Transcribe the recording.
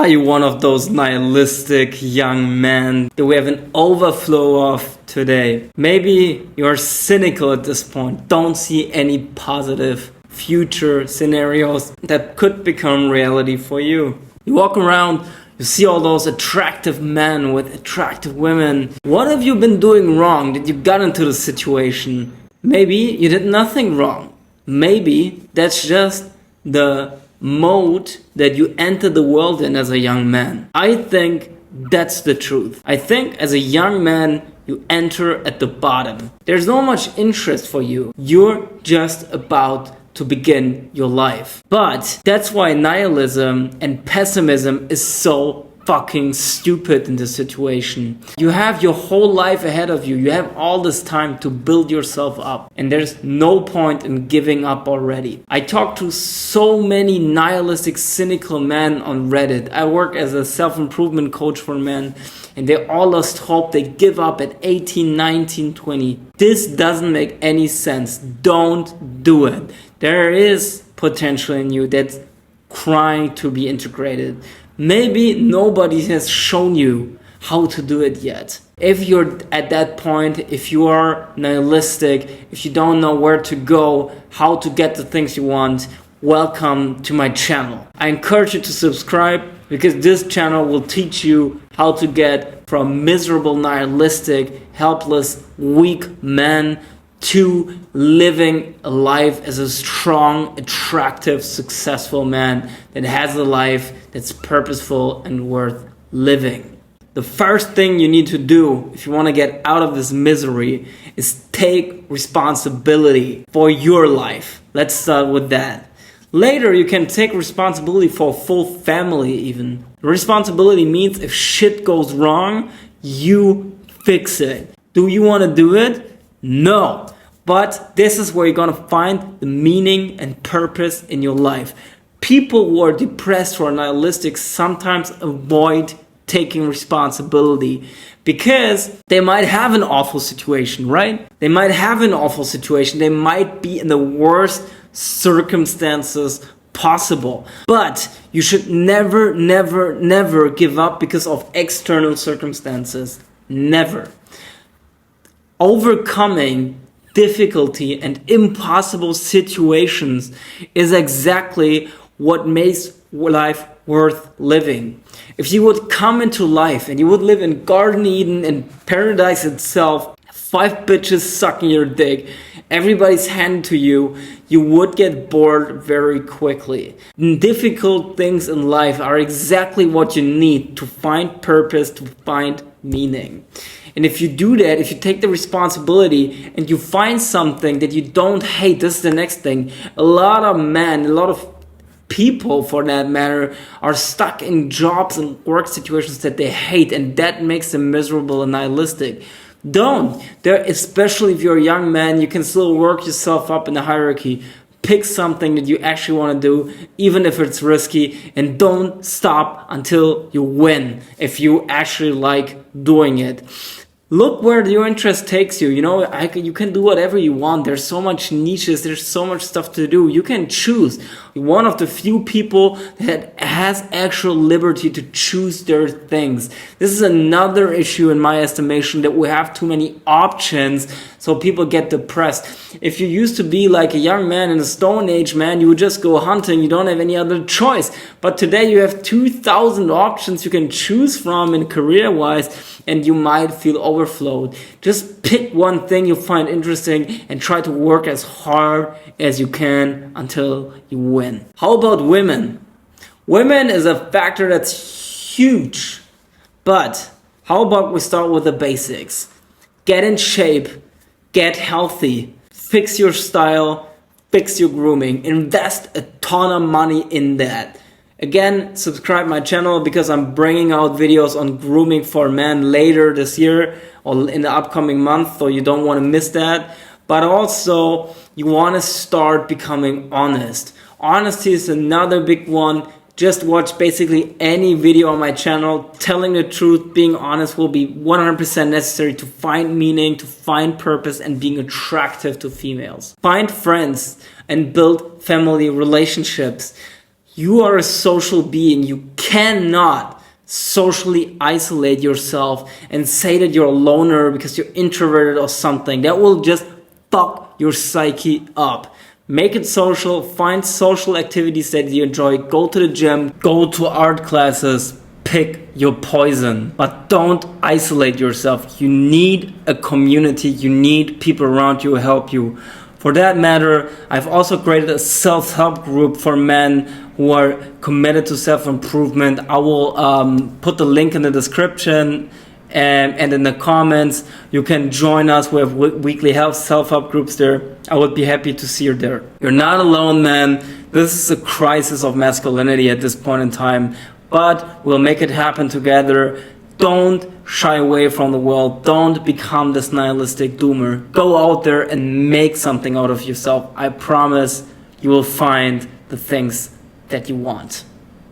Are you one of those nihilistic young men that we have an overflow of today? Maybe you're cynical at this point, don't see any positive future scenarios that could become reality for you. You walk around, you see all those attractive men with attractive women. What have you been doing wrong that you got into the situation? Maybe you did nothing wrong. Maybe that's just the mode that you enter the world in as a young man. I think that's the truth. I think as a young man, you enter at the bottom. There's not much interest for you. You're just about to begin your life. But that's why nihilism and pessimism is so fucking stupid in this situation. You have your whole life ahead of you. You have all this time to build yourself up. And there's no point in giving up already. I talk to so many nihilistic, cynical men on Reddit. I work as a self-improvement coach for men. And they all lost hope. They give up at 18, 19, 20. This doesn't make any sense. Don't do it. There is potential in you that's crying to be integrated. Maybe nobody has shown you how to do it yet. If you're at that point, if you are nihilistic, if you don't know where to go, how to get the things you want, welcome to my channel. I encourage you to subscribe because this channel will teach you how to get from miserable, nihilistic, helpless, weak man to living a life as a strong, attractive, successful man that has a life that's purposeful and worth living. The first thing you need to do if you want to get out of this misery is take responsibility for your life. Let's start with that. Later, you can take responsibility for a full family even. Responsibility means if shit goes wrong, you fix it. Do you want to do it? No. But this is where you're going to find the meaning and purpose in your life. People who are depressed or nihilistic sometimes avoid taking responsibility because they might have an awful situation, right? They might have an awful situation. They might be in the worst circumstances possible. But you should never, never, never give up because of external circumstances. Never. Overcoming difficulty and impossible situations is exactly what makes life worth living. If you would come into life and you would live in Garden Eden and paradise itself, 5 bitches sucking your dick, everybody's hand to you, you would get bored very quickly. Difficult things in life are exactly what you need to find purpose, to find meaning. And if you do that, if you take the responsibility and you find something that you don't hate, this is the next thing. A lot of men, a lot of people for that matter, are stuck in jobs and work situations that they hate, and that makes them miserable and nihilistic. Don't. Especially if you're a young man, you can still work yourself up in the hierarchy. Pick something that you actually want to do, even if it's risky, and don't stop until you win, if you actually like doing it. Look where your interest takes you. You know, you can do whatever you want. There's so much niches. There's so much stuff to do. You can choose. You're one of the few people that has actual liberty to choose their things. This is another issue in my estimation, that we have too many options, so people get depressed. If you used to be like a young man in the Stone Age, man, you would just go hunting. You don't have any other choice. But today you have 2,000 options you can choose from in career-wise, and you might feel overflowed. Just pick one thing you find interesting and try to work as hard as you can until you win. How about women? Women is a factor that's huge. But how about we start with the basics? Get in shape, get healthy, fix your style, fix your grooming, invest a ton of money in that. Again, subscribe my channel because I'm bringing out videos on grooming for men later this year or in the upcoming month, so you don't want to miss that. But also, you want to start becoming honest. Honesty is another big one. Just watch basically any video on my channel. Telling the truth, being honest will be 100% necessary to find meaning, to find purpose, and being attractive to females. Find friends and build family relationships. You are a social being. You cannot socially isolate yourself and say that you're a loner because you're introverted or something. That will just fuck your psyche up. Make it social. Find social activities that you enjoy. Go to the gym. Go to art classes. Pick your poison. But don't isolate yourself. You need a community. You need people around you who help you. For that matter, I've also created a self-help group for men who are committed to self-improvement. I will put the link in the description and in the comments. You can join us. We have weekly self-help groups there. I would be happy to see you there. You're not alone, man. This is a crisis of masculinity at this point in time, but we'll make it happen together. Don't shy away from the world. Don't become this nihilistic doomer. Go out there and make something out of yourself. I promise you will find the things that you want.